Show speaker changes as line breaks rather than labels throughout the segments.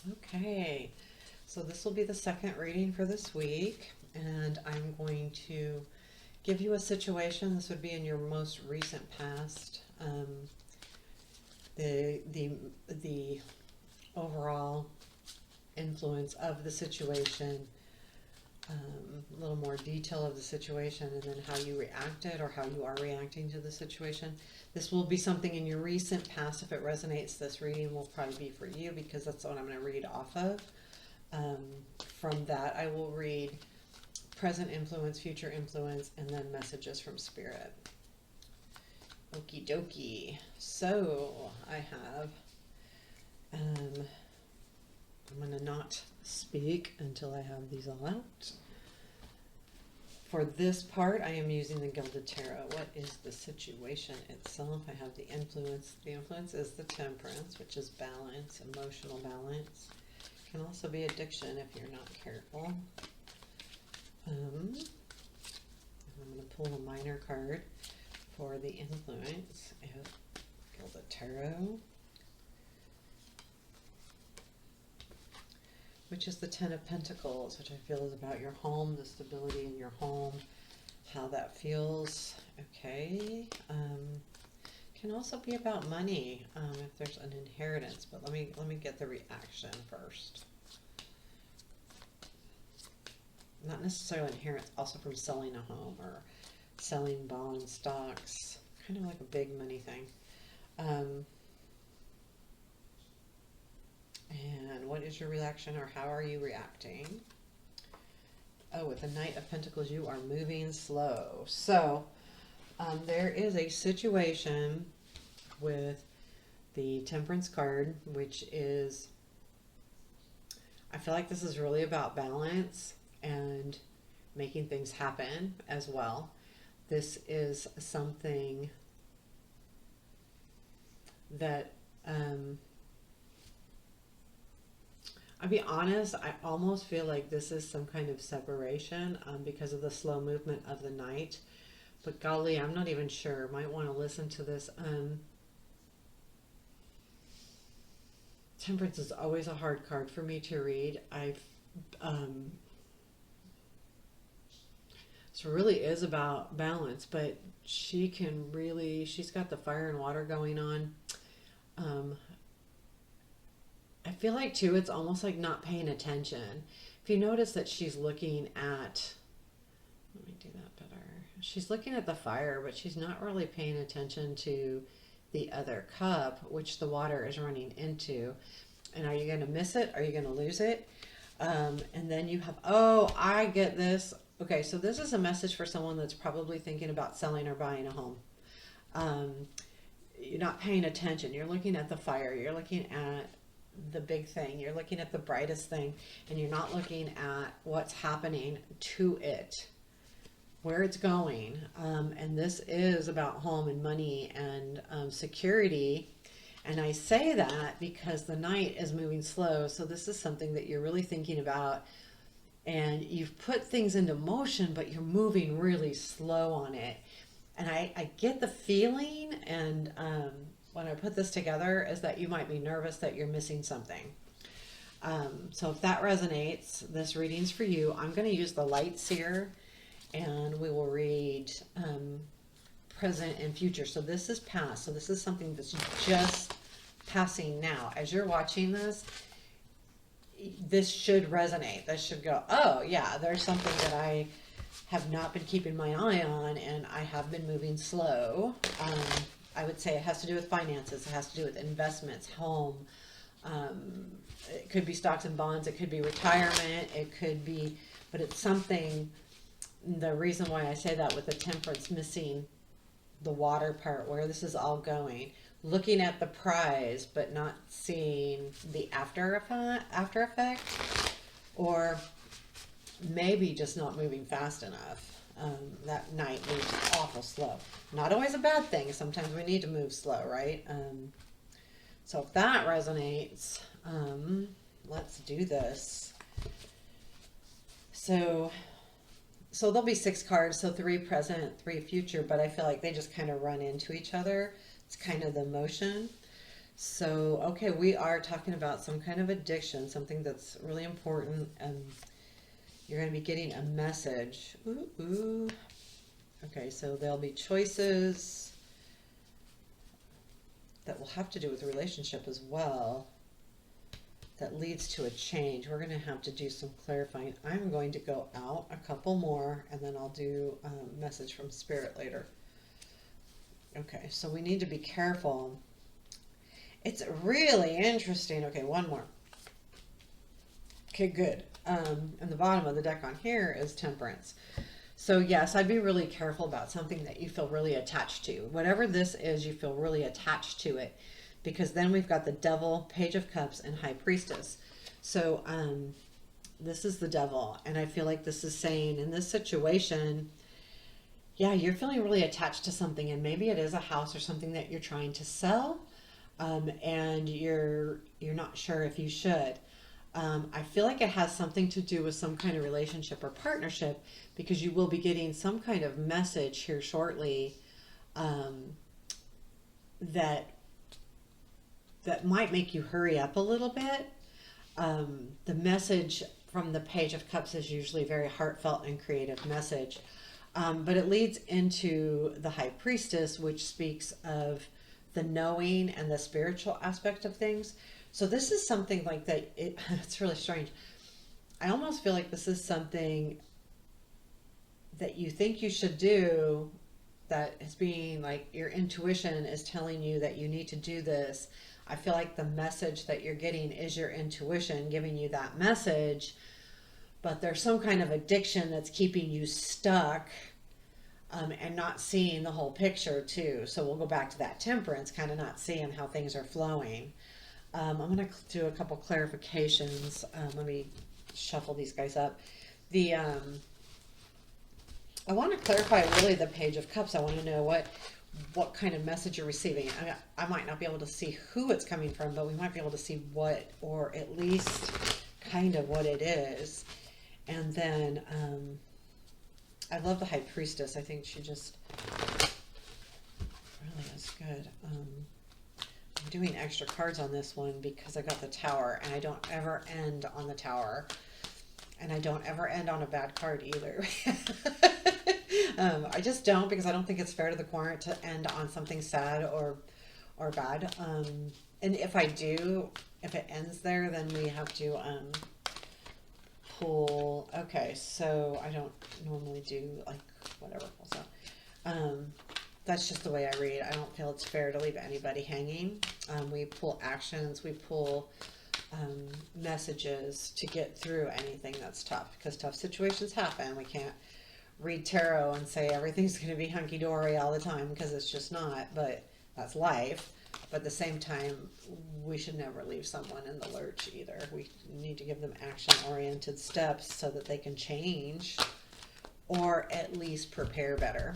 Okay, so this will be the second reading for this week, and I'm going to give you a situation. This would be in your most recent past. The overall influence of the situation, a little more detail of the situation, and then how you reacted or how you are reacting to the situation. This will be something in your recent past. If it resonates, this reading will probably be for you because that's what I'm going to read off of. From that, I will read present influence, future influence, and then messages from spirit. Okie dokie. So I have, I'm going to not speak until I have these all out. For this part, I am using the Gilded Tarot. What is the situation itself? I have the influence. The influence is the Temperance, which is balance, emotional balance. It can also be addiction if you're not careful. I'm going to pull a minor card for the influence of Gilded Tarot, which is the Ten of Pentacles, which I feel is about your home, the stability in your home, how that feels. Okay. Can also be about money, if there's an inheritance, but let me get the reaction first. Not necessarily inheritance, also from selling a home or selling bonds, stocks, kind of like a big money thing. And what is your reaction, or how are you reacting? Oh, with the Knight of Pentacles, you are moving slow. So there is a situation with the Temperance card, which is, I feel like this is really about balance and making things happen as well. This is something that, I'll be honest, I almost feel like this is some kind of separation because of the slow movement of the Knight. But golly, I'm not even sure. Might want to listen to this. Temperance is always a hard card for me to read. So it really is about balance, but she's got the fire and water going on. I feel like too, it's almost like not paying attention. If you notice that she's looking at, let me do that better. She's looking at the fire, but she's not really paying attention to the other cup, which the water is running into. And are you going to miss it? Are you going to lose it? And then you have, oh, I get this. Okay, so this is a message for someone that's probably thinking about selling or buying a home. You're not paying attention. You're looking at the fire. You're looking at the big thing. You're looking at the brightest thing, and you're not looking at what's happening to it, where it's going. And this is about home and money and security. And I say that because the Knight is moving slow. So this is something that you're really thinking about, and you've put things into motion, but you're moving really slow on it. And I get the feeling, and when I put this together, is that you might be nervous that you're missing something. So if that resonates, this reading's for you. I'm going to use the Light Seer, and we will read present and future. So this is past. So this is something that's just passing now. As you're watching this, this should resonate. This should go, oh yeah, there's something that I have not been keeping my eye on, and I have been moving slow. I would say it has to do with finances. It has to do with investments, home. It could be stocks and bonds. It could be retirement. It could be, but it's something. The reason why I say that with the Temperance missing the water part, where this is all going, looking at the prize but not seeing the after effect, or maybe just not moving fast enough. That Knight moves awful slow. Not always a bad thing. Sometimes we need to move slow, right? So if that resonates, let's do this. So there'll be 6 cards, so 3 present, 3 future, but I feel like they just kind of run into each other. It's kind of the motion. So, okay, we are talking about some kind of addiction, something that's really important, and you're going to be getting a message. Ooh, ooh. Okay, so there'll be choices that will have to do with the relationship as well that leads to a change. We're going to have to do some clarifying. I'm going to go out a couple more, and then I'll do a message from Spirit later. Okay, so we need to be careful. It's really interesting. Okay, one more. Okay, good. And the bottom of the deck on here is Temperance. So yes, I'd be really careful about something that you feel really attached to. Whatever this is, you feel really attached to it. Because then we've got the Devil, Page of Cups, and High Priestess. So this is the Devil. And I feel like this is saying in this situation, yeah, you're feeling really attached to something. And maybe it is a house or something that you're trying to sell. And you're not sure if you should. I feel like it has something to do with some kind of relationship or partnership, because you will be getting some kind of message here shortly that might make you hurry up a little bit. The message from the Page of Cups is usually a very heartfelt and creative message, but it leads into the High Priestess, which speaks of the knowing and the spiritual aspect of things. So this is something like that. It's really strange. I almost feel like this is something that you think you should do, that is being like your intuition is telling you that you need to do this. I feel like the message that you're getting is your intuition giving you that message, but there's some kind of addiction that's keeping you stuck and not seeing the whole picture too. So we'll go back to that Temperance, kind of not seeing how things are flowing. I'm going to do a couple clarifications. Let me shuffle these guys up. I want to clarify really the Page of Cups. I want to know what kind of message you're receiving. I might not be able to see who it's coming from, but we might be able to see what, or at least kind of what it is. And then I love the High Priestess. I think she just really is good. I'm doing extra cards on this one because I got the Tower, and I don't ever end on the Tower, and I don't ever end on a bad card either. I just don't, because I don't think it's fair to the client to end on something sad or bad. And if I do, if it ends there, then we have to pull. Okay, so I don't normally do like whatever pulls out. That's just the way I read. I don't feel it's fair to leave anybody hanging. We pull actions, we pull messages to get through anything that's tough, because tough situations happen. We can't read tarot and say everything's going to be hunky-dory all the time, because it's just not, but that's life. But at the same time, we should never leave someone in the lurch either. We need to give them action-oriented steps so that they can change, or at least prepare better.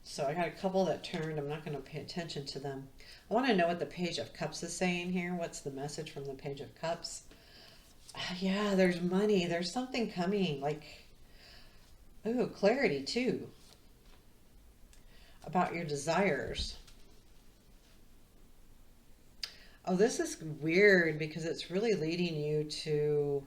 So I got a couple that turned. I'm not going to pay attention to them. I want to know what the Page of Cups is saying here. What's the message from the Page of Cups? Yeah, there's money. There's something coming. Like, ooh, clarity too. About your desires. Oh, this is weird because it's really leading you to...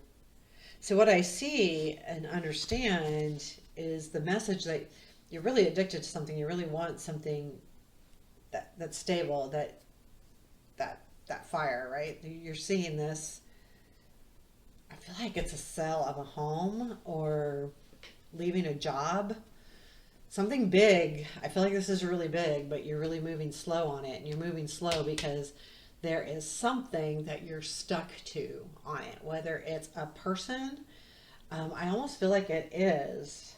So what I see and understand is the message that you're really addicted to something. You really want something that's stable, that fire, right? You're seeing this. I feel like it's a sale of a home or leaving a job. Something big. I feel like this is really big, but you're really moving slow on it. And you're moving slow because there is something that you're stuck to on it, whether it's a person. I almost feel like it is.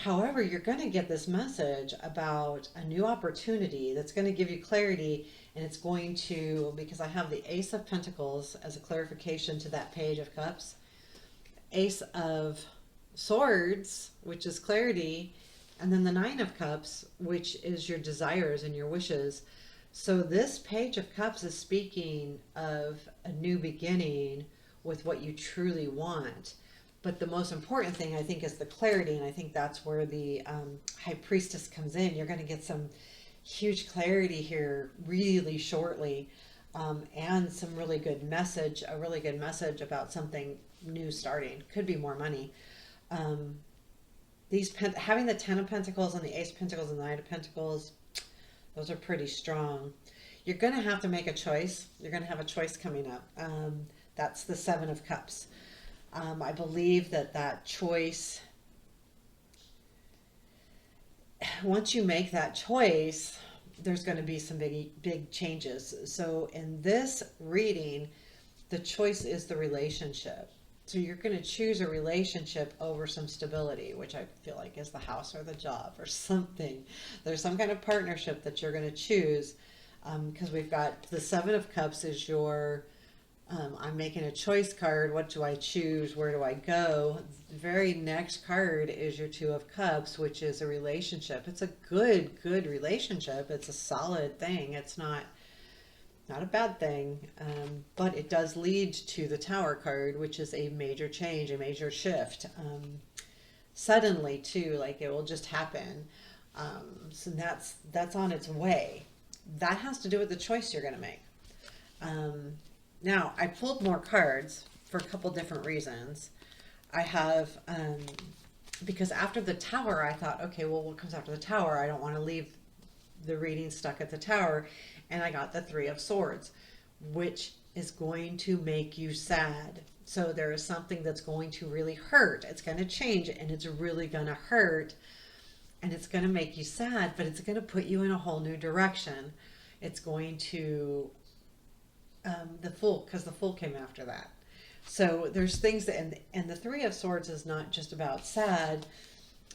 However, you're going to get this message about a new opportunity that's going to give you clarity, and it's going to, because I have the Ace of Pentacles as a clarification to that Page of Cups, Ace of Swords, which is clarity, and then the Nine of Cups, which is your desires and your wishes. So this Page of Cups is speaking of a new beginning with what you truly want. But the most important thing, I think, is the clarity, and I think that's where the High Priestess comes in. You're going to get some huge clarity here really shortly. and some really good message, a really good message about something new starting. Could be more money. Having the Ten of Pentacles and the Ace of Pentacles and the Knight of Pentacles, those are pretty strong. You're going to have to make a choice. You're going to have a choice coming up. That's the Seven of Cups. I believe that choice, once you make that choice, there's going to be some big changes. So in this reading, the choice is the relationship. So you're going to choose a relationship over some stability, which I feel like is the house or the job or something. There's some kind of partnership that you're going to choose, because we've got the Seven of Cups is your, I'm making a choice card. What do I choose? Where do I go? The very next card is your Two of Cups, which is a relationship. It's a good relationship. It's a solid thing. It's not a bad thing, but it does lead to the Tower card, which is a major change, a major shift. Suddenly too, like it will just happen. So that's on its way. That has to do with the choice you're going to make. Now, I pulled more cards for a couple different reasons. I have, because after the Tower, I thought, okay, well, what comes after the Tower? I don't want to leave the reading stuck at the Tower. And I got the Three of Swords, which is going to make you sad. So there is something that's going to really hurt. It's going to change and it's really going to hurt. And it's going to make you sad, but it's going to put you in a whole new direction. It's going to, the Fool, because the Fool came after that. So there's things that, and the Three of Swords is not just about sad.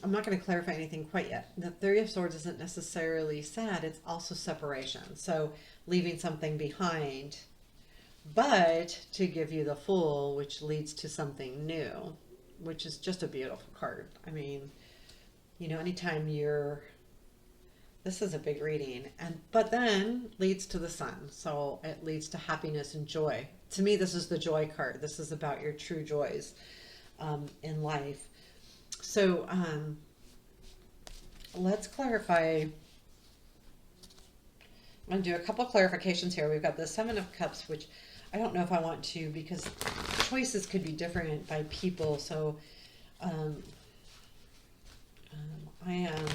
I'm not going to clarify anything quite yet. The Three of Swords isn't necessarily sad. It's also separation. So leaving something behind, but to give you the Fool, which leads to something new, which is just a beautiful card. I mean, you know, anytime this is a big reading, but then leads to the Sun. So it leads to happiness and joy. To me, this is the joy card. This is about your true joys in life. So let's clarify. I'm going to do a couple clarifications here. We've got the Seven of Cups, which I don't know if I want to, because choices could be different by people. So I am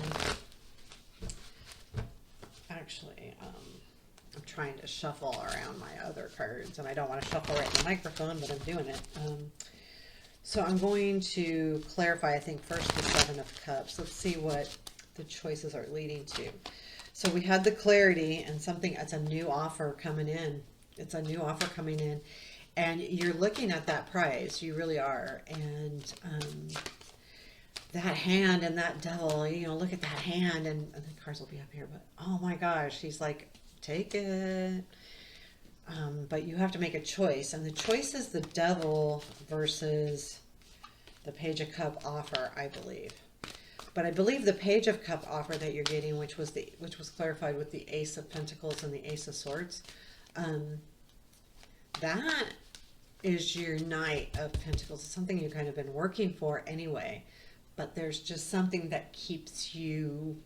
actually, I'm trying to shuffle around my other cards, and I don't want to shuffle right in the microphone, but I'm doing it. So I'm going to clarify, I think, first the Seven of Cups. Let's see what the choices are leading to. So we had the clarity and something, it's a new offer coming in. It's a new offer coming in. And you're looking at that prize. You really are. And that hand and that devil, you know, look at that hand. And the cards will be up here. But, oh my gosh, he's like, take it. But you have to make a choice, and the choice is the devil versus the Page of Cup offer, I believe. But I believe the Page of Cup offer that you're getting, which was clarified with the Ace of Pentacles and the Ace of Swords, that is your Knight of Pentacles. It's something you've kind of been working for anyway, but there's just something that keeps you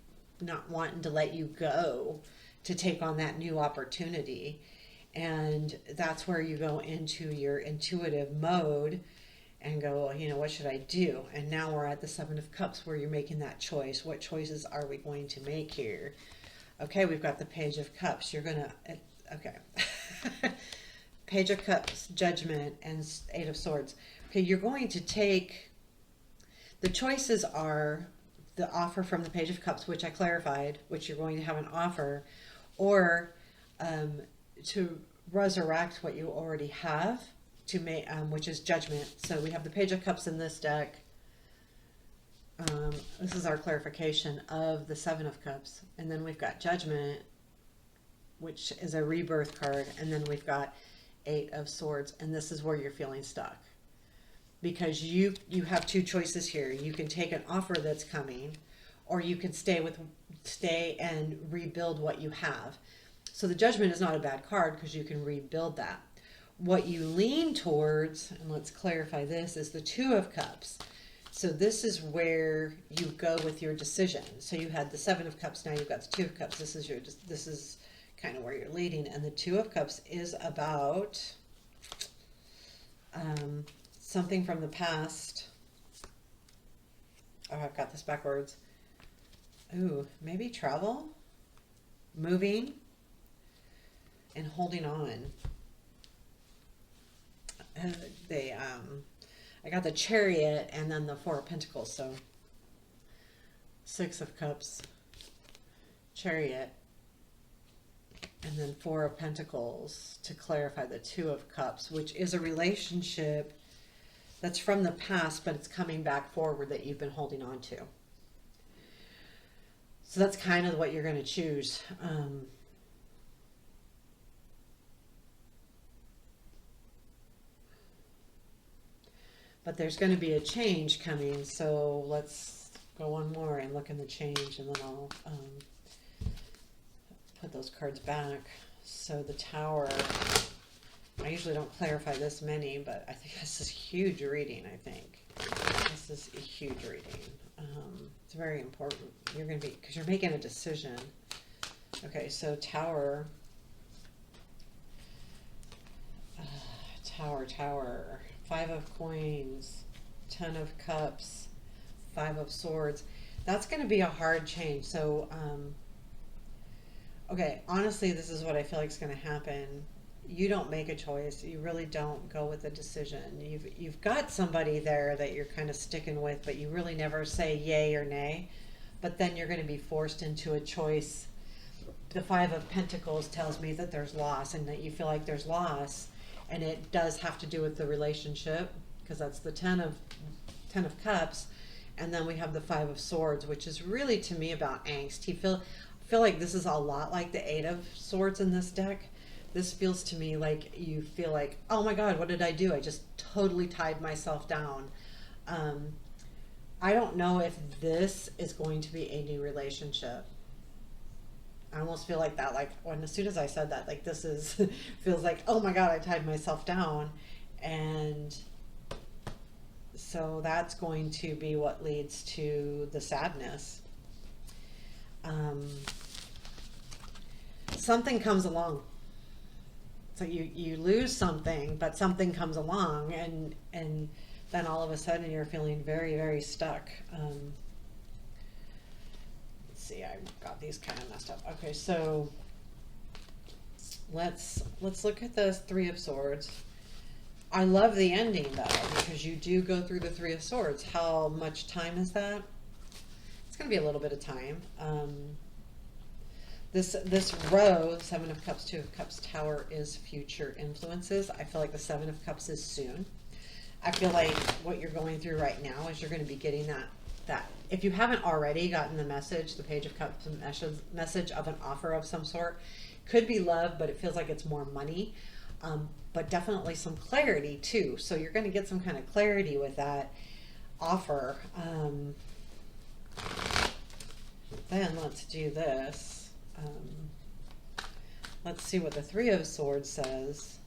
not wanting to let you go to take on that new opportunity. And that's where you go into your intuitive mode and go, you know, what should I do? And now we're at the Seven of Cups where you're making that choice. What choices are we going to make here? Okay, we've got the Page of Cups. You're going to, okay. Page of Cups, Judgment, and Eight of Swords. Okay, you're going to take, the choices are the offer from the Page of Cups, which I clarified, which you're going to have an offer, or to resurrect what you already have, to make, which is Judgment. So we have the Page of Cups in this deck. This is our clarification of the Seven of Cups. And then we've got Judgment, which is a rebirth card. And then we've got Eight of Swords. And this is where you're feeling stuck. Because you have two choices here. You can take an offer that's coming, or you can stay and rebuild what you have. So the Judgment is not a bad card because you can rebuild that. What you lean towards, and let's clarify this, is the Two of Cups. So this is where you go with your decision. So you had the Seven of Cups, now you've got the Two of Cups. This is kind of where you're leading. And the Two of Cups is about something from the past. Oh, I've got this backwards. Ooh, maybe travel, moving, and holding on. And I got the Chariot and then the Four of Pentacles. So Six of Cups, Chariot, and then Four of Pentacles to clarify the Two of Cups, which is a relationship that's from the past, but it's coming back forward that you've been holding on to. So that's kind of what you're going to choose. But there's going to be a change coming, so let's go one more and look in the change, and then I'll put those cards back. So the Tower, I usually don't clarify this many, but I think this is huge reading, I think. This is a huge reading. It's very important. You're going to be, because you're making a decision. Okay, so Tower. Tower. Five of Coins, Ten of Cups, Five of Swords. That's going to be a hard change. So, okay, honestly, this is what I feel like is going to happen. You don't make a choice. You really don't go with a decision. You've got somebody there that you're kind of sticking with, but you really never say yay or nay. But then you're going to be forced into a choice. The Five of Pentacles tells me that there's loss and that you feel like there's loss. And it does have to do with the relationship, because that's the Ten of Cups. And then we have the Five of Swords, which is really, to me, about angst. I feel like this is a lot like the Eight of Swords in this deck. This feels to me like you feel like, oh my God, what did I do? I just totally tied myself down. I don't know if this is going to be a new relationship. I almost feel like that, like as soon as I said that, like this is, feels like, oh my God, I tied myself down. And so that's going to be what leads to the sadness. Something comes along. So you lose something, but something comes along, and then all of a sudden you're feeling very, very stuck. See, I got these kind of messed up. Okay, so let's look at the Three of Swords. I love the ending though, because you do go through the Three of Swords. How much time is that? It's going to be a little bit of time. This row, Seven of Cups, Two of Cups, Tower, is future influences. I feel like the Seven of Cups is soon. I feel like what you're going through right now is you're going to be getting that if you haven't already gotten the message, the Page of Cups message of an offer of some sort. Could be love, but it feels like it's more money, but definitely some clarity too. So you're going to get some kind of clarity with that offer. Then let's do this. Let's see what the Three of Swords says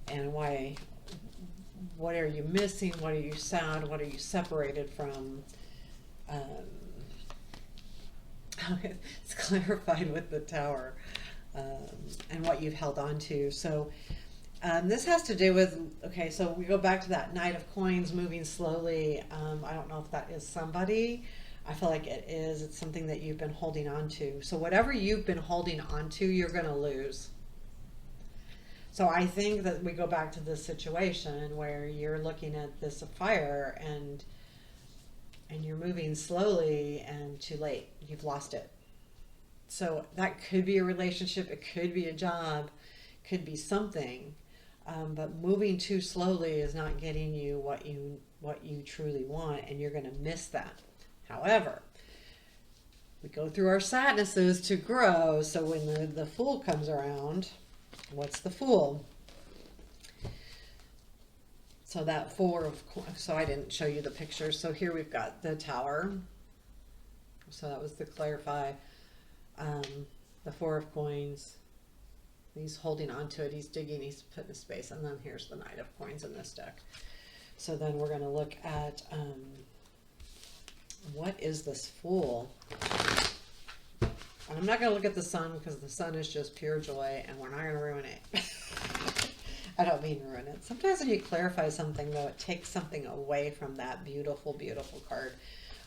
and why. What are you missing? What are you sad? What are you separated from? It's clarified with the Tower, and what you've held on to. So this has to do with, okay, so we go back to that Knight of Coins, moving slowly. I don't know if that is somebody. I feel like it is. It's something that you've been holding on to. So whatever you've been holding on to, you're going to lose. So I think that we go back to this situation where you're looking at this fire and you're moving slowly and too late. You've lost it. So that could be a relationship. It could be a job. Could be something. But moving too slowly is not getting you what you truly want, and you're going to miss that. However, we go through our sadnesses to grow. So when the Fool comes around, what's the Fool? So that Four of, so I didn't show you the picture. So here we've got the Tower. So that was to clarify. The Four of Coins. He's holding on to it. He's digging. He's putting a space. And then here's the Knight of Coins in this deck. So then we're going to look at what is this Fool? And I'm not going to look at the sun because the sun is just pure joy and we're not going to ruin it. I don't mean ruin it. Sometimes when you clarify something, though, it takes something away from that beautiful, beautiful card.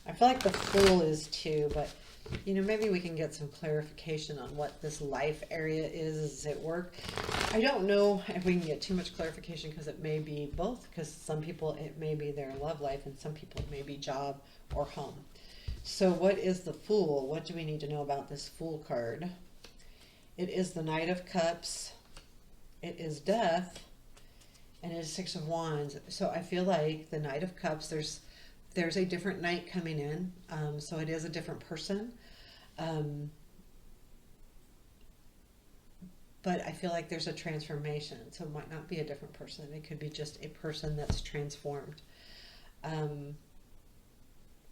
I feel like the Fool is too, but, you know, maybe we can get some clarification on what this life area is at work. I don't know if we can get too much clarification because it may be both, because some people it may be their love life and some people it may be job or home. So what is the Fool? What do we need to know about this Fool card? It is the Knight of Cups. It is Death. And it is Six of Wands. So I feel like the Knight of Cups, there's a different knight coming in. So it is a different person. But I feel like there's a transformation. So it might not be a different person. It could be just a person that's transformed.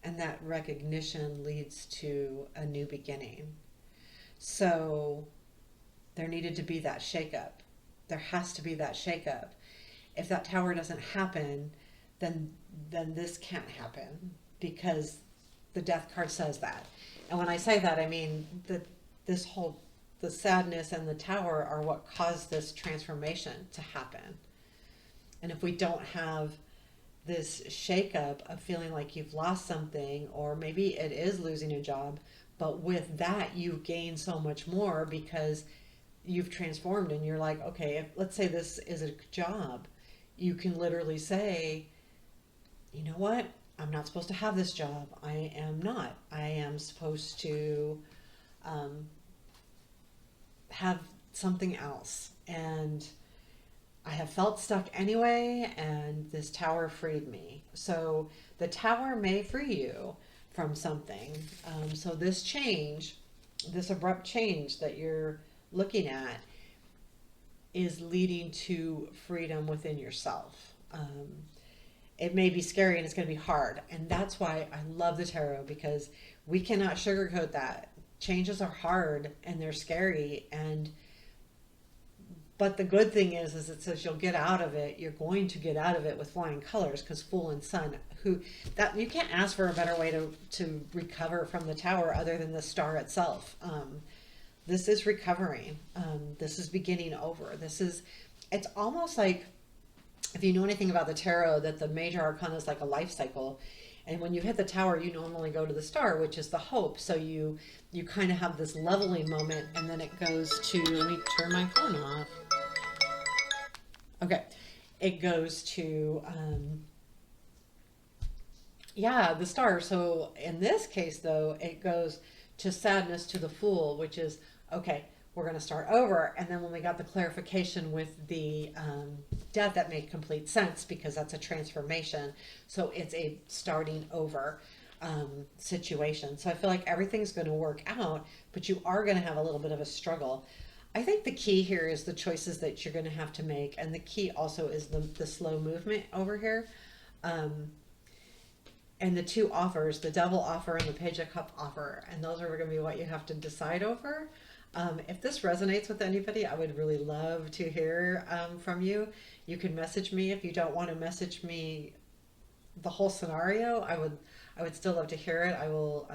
And that recognition leads to a new beginning. So there needed to be that shakeup. There has to be that shakeup. If that Tower doesn't happen, then this can't happen, because the Death card says that. And when I say that, I mean that the sadness and the Tower are what caused this transformation to happen. And if we don't have this shakeup of feeling like you've lost something, or maybe it is losing a job, but with that you gain so much more because you've transformed and you're like, okay, if, let's say this is a job, you can literally say, you know what? I'm not supposed to have this job. I am not. I am supposed to have something else. And I have felt stuck anyway, and this Tower freed me. So the Tower may free you from something. So this change, this abrupt change that you're looking at, is leading to freedom within yourself. It may be scary and it's going to be hard. And that's why I love the tarot, because we cannot sugarcoat that. Changes are hard and they're scary. But the good thing is it says you'll get out of it. You're going to get out of it with flying colors, because Fool and Sun, that you can't ask for a better way to recover from the Tower other than the star itself. This is recovering. This is beginning over. It's almost like, if you know anything about the tarot, that the major arcana is like a life cycle. And when you hit the Tower, you normally go to the star, which is the hope. So you kind of have this leveling moment, and then it goes to, let me turn my phone off. Okay. It goes to, the star. So in this case, though, it goes to sadness, to the Fool, which is, okay, we're going to start over. And then when we got the clarification with the Death, that made complete sense, because that's a transformation. So it's a starting over situation. So I feel like everything's going to work out, but you are going to have a little bit of a struggle. I think the key here is the choices that you're going to have to make. And the key also is the slow movement over here. And the two offers, the Devil offer and the Page of Cup offer. And those are going to be what you have to decide over. If this resonates with anybody, I would really love to hear from you. You can message me. If you don't want to message me the whole scenario, I would still love to hear it. I will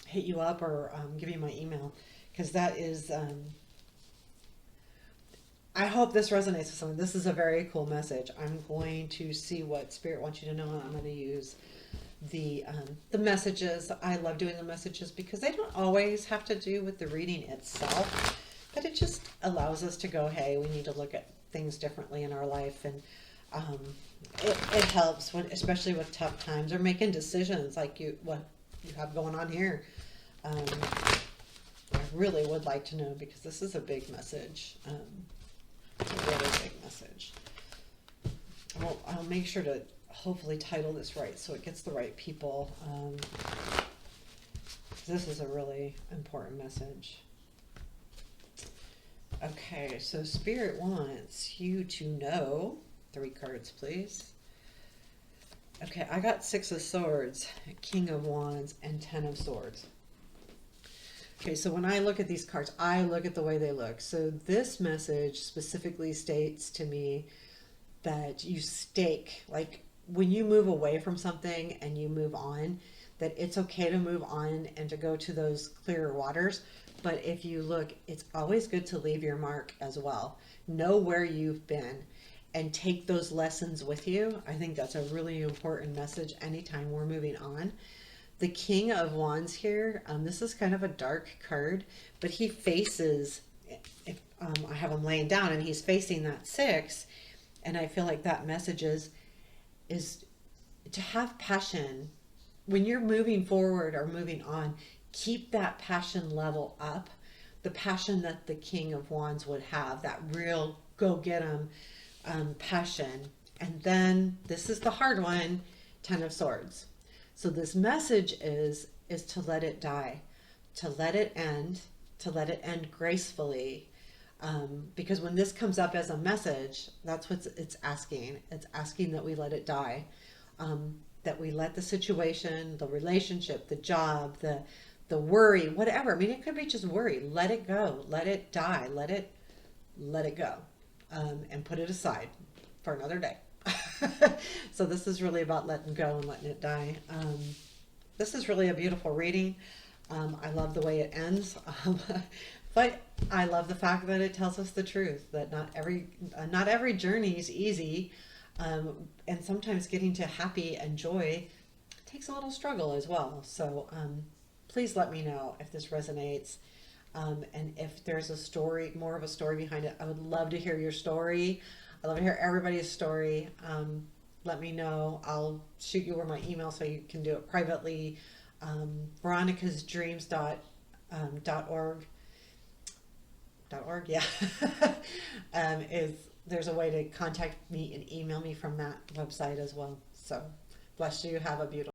hit you up or give you my email, because that is, I hope this resonates with someone. This is a very cool message. I'm going to see what Spirit wants you to know. I'm going to use the messages. I love doing the messages because they don't always have to do with the reading itself, but it just allows us to go, hey, we need to look at things differently in our life. And it helps when, especially with tough times or making decisions like what you have going on here. I really would like to know, because this is a big message. It's a really big message. I'll make sure to hopefully title this right so it gets the right people. This is a really important message. Okay, so Spirit wants you to know, 3 cards please. Okay, I got 6 of Swords, King of Wands, and 10 of Swords. Okay, so when I look at these cards, I look at the way they look. So this message specifically states to me that you stake, like when you move away from something and you move on, that it's okay to move on and to go to those clearer waters, But if you look, it's always good to leave your mark as well. Know where you've been and take those lessons with you. I think that's a really important message anytime we're moving on. The King of Wands here, this is kind of a dark card, but he faces, if I have him laying down and he's facing that 6, and I feel like that message is to have passion. When you're moving forward or moving on, keep that passion level up, the passion that the King of Wands would have, that real go get 'em passion. And then this is the hard one, 10 of Swords. So this message is to let it die, to let it end gracefully. Because when this comes up as a message, that's what it's asking. It's asking that we let it die, that we let the situation, the relationship, the job, the worry, whatever. I mean, it could be just worry. Let it go. Let it die. Let it go, and put it aside for another day. So this is really about letting go and letting it die. This is really a beautiful reading. I love the way it ends. But I love the fact that it tells us the truth, that not every journey is easy. And sometimes getting to happy and joy takes a little struggle as well. So please let me know if this resonates. And if there's a story, more of a story behind it. I would love to hear your story. I love to hear everybody's story. Let me know. I'll shoot you over my email so you can do it privately. veronicasdreams.org. .org, yeah. There's a way to contact me and email me from that website as well. So bless you. Have a beautiful